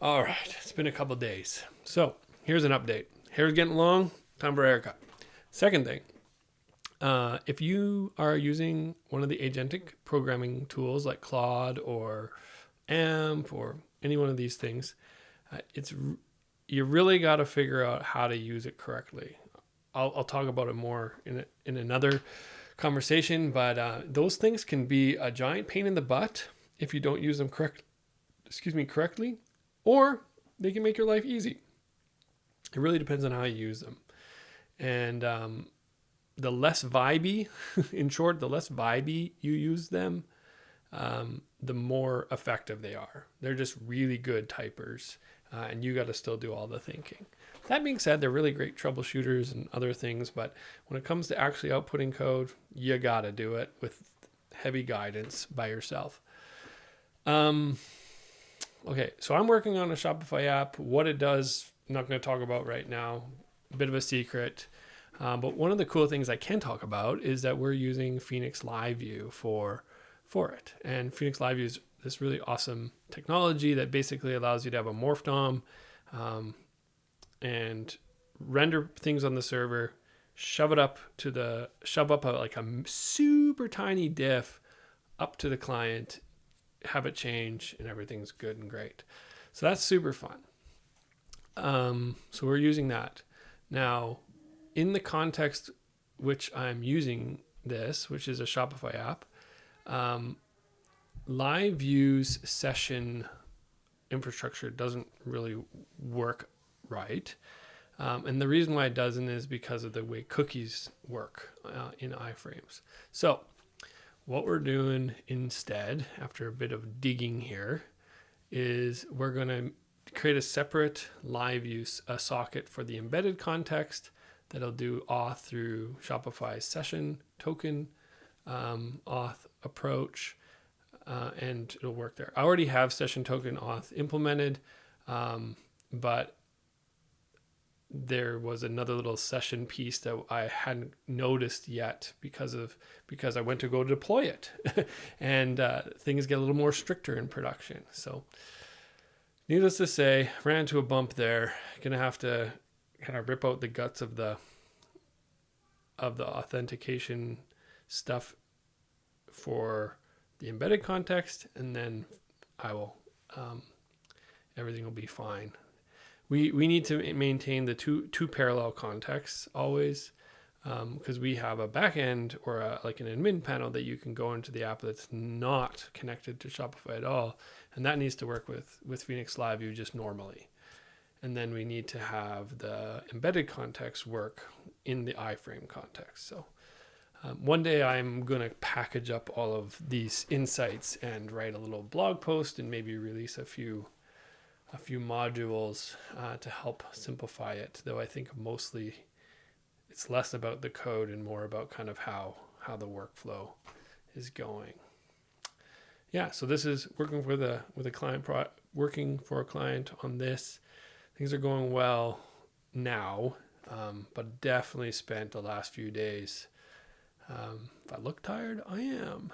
All right, it's been a couple days. So here's an update. Hair's getting long, time for a haircut. Second thing, if you are using one of the agentic programming tools like Claude or AMP or any one of these things, it's you really got to figure out how to use it correctly. I'll talk about it more in another conversation, but those things can be a giant pain in the butt if you don't use them correctly, or they can make your life easy. It really depends on how you use them. And the less vibey, in short, the less vibey you use them, the more effective they are. They're just really good typers, and you got to still do all the thinking. That being said, they're really great troubleshooters and other things, but when it comes to actually outputting code, you got to do it with heavy guidance by yourself. Okay, so I'm working on a Shopify app. What it does, I'm not going to talk about right now. A bit of a secret. But one of the cool things I can talk about is that we're using Phoenix LiveView for it. And Phoenix LiveView is this really awesome technology that basically allows you to have a morph DOM and render things on the server, shove up like a super tiny diff up to the client, have it change, and everything's good and great. So that's super fun. So we're using that. Now, in the context which I'm using this, which is a Shopify app, LiveView's session infrastructure doesn't really work right. And the reason why it doesn't is because of the way cookies work in iframes. So what we're doing instead, after a bit of digging here, is we're going to create a separate LiveView socket for the embedded context that'll do auth through Shopify's session token auth approach, and it'll work there. I already have session token auth implemented, but there was another little session piece that I hadn't noticed yet because I went to go deploy it, and things get a little more stricter in production. So, needless to say, ran into a bump there. Gonna have to kind of rip out the guts of the authentication stuff for the embedded context, and then I will everything will be fine. We need to maintain the two parallel contexts always, because we have a backend or like an admin panel that you can go into the app that's not connected to Shopify at all, and that needs to work with Phoenix LiveView just normally. And then we need to have the embedded context work in the iframe context. So one day I'm going to package up all of these insights and write a little blog post and maybe release a few modules to help simplify it. Though I think mostly it's less about the code and more about kind of how the workflow is going. Yeah, so this is working with a client working for a client on this. Things are going well now, but definitely spent the last few days. If I look tired, I am,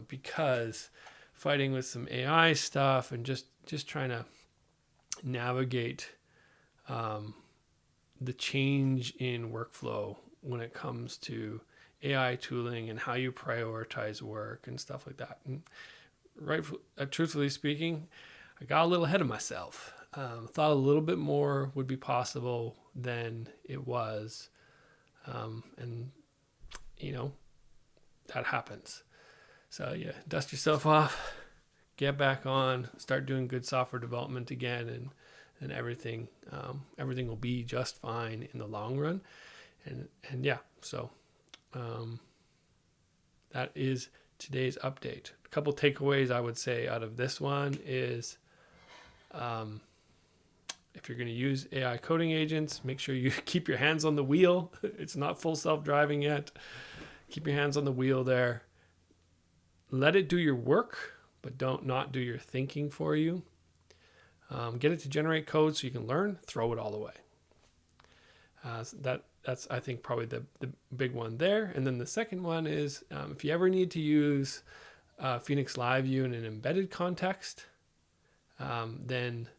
because fighting with some AI stuff and just trying to navigate the change in workflow when it comes to AI tooling and how you prioritize work and stuff like that. And truthfully speaking, I got a little ahead of myself. Thought a little bit more would be possible than it was. And, that happens. So, yeah, dust yourself off, get back on, start doing good software development again, and everything will be just fine in the long run. And yeah, so that is today's update. A couple takeaways I would say out of this one is, if you're going to use AI coding agents, make sure you keep your hands on the wheel. It's not full self-driving yet. Keep your hands on the wheel there. Let it do your work, but don't not do your thinking for you. Get it to generate code so you can learn. Throw it all away. So that's I think probably the big one there. And then the second one is, if you ever need to use Phoenix LiveView in an embedded context, then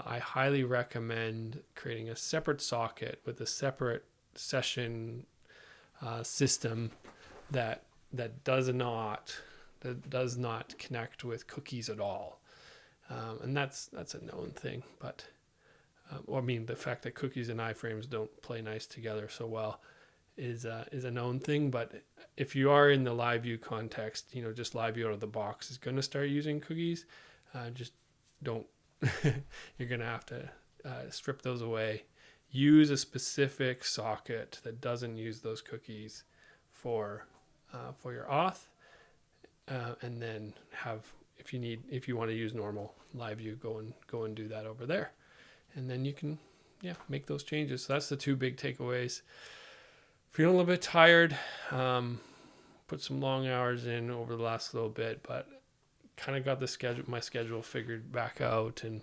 I highly recommend creating a separate socket with a separate session system that does not connect with cookies at all. And that's a known thing, but the fact that cookies and iframes don't play nice together so well is a known thing. But if you are in the LiveView context, just LiveView out of the box is going to start using cookies. Just don't. You're going to have to strip those away. Use a specific socket that doesn't use those cookies for your auth, and then if you want to use normal LiveView, go and do that over there, and then you can make those changes. So that's the two big takeaways. Feeling a little bit tired, put some long hours in over the last little bit, but kind of got my schedule figured back out and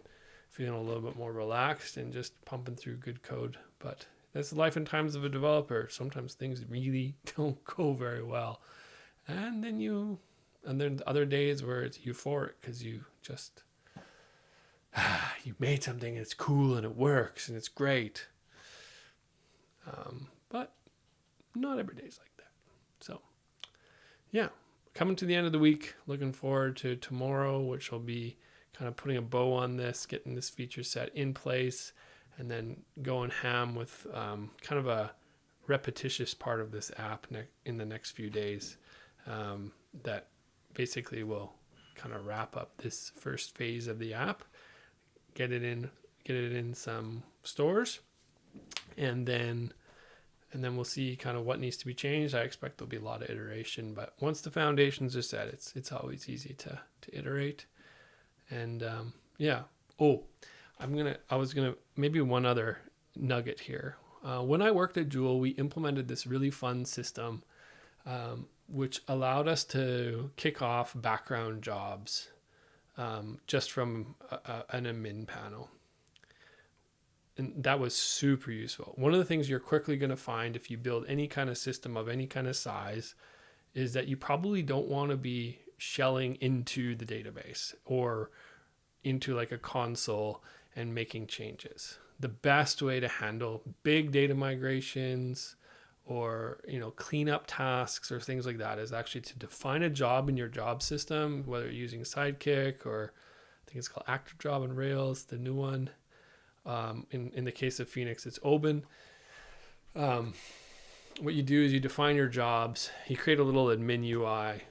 feeling a little bit more relaxed and just pumping through good code. But that's the life and times of a developer. Sometimes things really don't go very well, and then other days where it's euphoric because you just you made something and it's cool and it works and it's great. But not every day is like that. So coming to the end of the week, looking forward to tomorrow, which will be kind of putting a bow on this, getting this feature set in place, and then going ham with kind of a repetitious part of this app in the next few days that basically will kind of wrap up this first phase of the app, get it in some stores, and then we'll see kind of what needs to be changed. I expect there'll be a lot of iteration, but once the foundations are set, it's always easy to iterate. And maybe one other nugget here. When I worked at Joule, we implemented this really fun system which allowed us to kick off background jobs just from an admin panel. And that was super useful. One of the things you're quickly going to find if you build any kind of system of any kind of size is that you probably don't want to be shelling into the database or into like a console and making changes. The best way to handle big data migrations or cleanup tasks or things like that is actually to define a job in your job system, whether you're using Sidekick or I think it's called Active Job in Rails, the new one. In the case of Phoenix, it's Oben. What you do is you define your jobs, you create a little admin UI.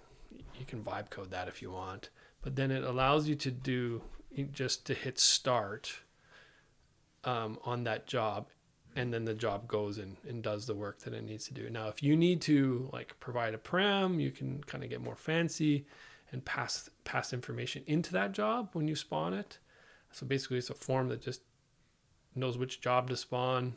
You can vibe code that if you want, but then it allows you to hit start on that job, and then the job goes in and does the work that it needs to do. Now, if you need to provide a param, you can kind of get more fancy and pass information into that job when you spawn it. So basically it's a form that just knows which job to spawn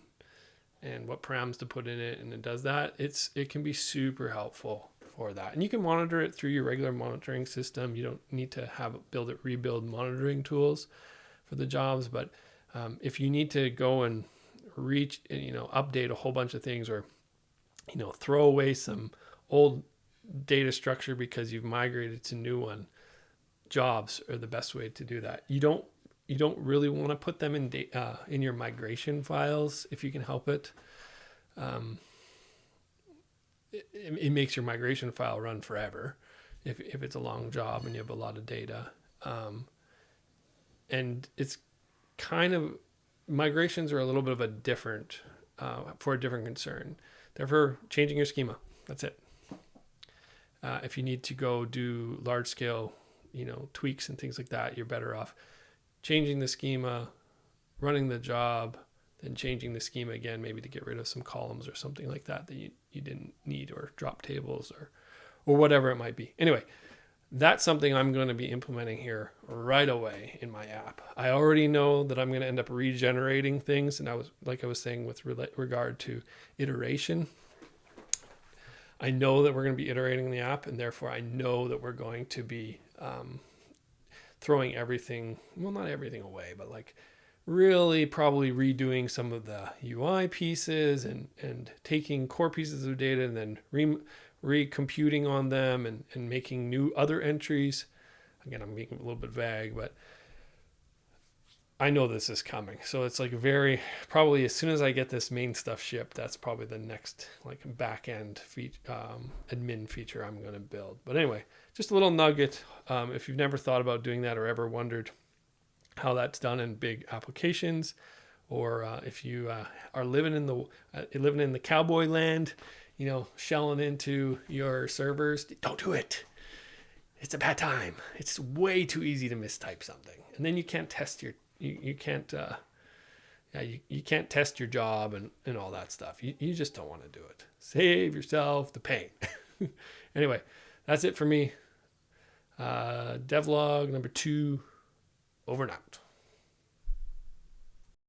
and what params to put in it, and it does that. It can be super helpful for that. And you can monitor it through your regular monitoring system. You don't need to build it, rebuild monitoring tools for the jobs. But if you need to go and update a whole bunch of things, or throw away some old data structure because you've migrated to new one, jobs are the best way to do that. You don't really want to put them in your migration files if you can help it. It makes your migration file run forever if it's a long job and you have a lot of data. And it's kind of, migrations are a little bit of a different concern. Therefore, changing your schema, that's it. If you need to go do large scale, tweaks and things like that, you're better off changing the schema, running the job, then changing the schema again, maybe to get rid of some columns or something like that you didn't need, or drop tables or whatever it might be. Anyway, that's something I'm going to be implementing here right away in my app. I already know that I'm going to end up regenerating things, and I was saying with regard to iteration, I know that we're going to be iterating the app, and therefore I know that we're going to be throwing everything, well, not everything away, but really probably redoing some of the UI pieces and taking core pieces of data and then recomputing on them and making new other entries. Again, I'm making it a little bit vague, but I know this is coming. So it's like probably as soon as I get this main stuff shipped, that's probably the next like back end admin feature I'm going to build. But anyway, just a little nugget. If you've never thought about doing that or ever wondered how that's done in big applications, or if you are living in the cowboy land, shelling into your servers, don't do it. It's a bad time. It's way too easy to mistype something, and then you can't test you can't test your job and all that stuff. You just don't want to do it. Save yourself the pain. Anyway, that's it for me. Devlog number 2, over and out.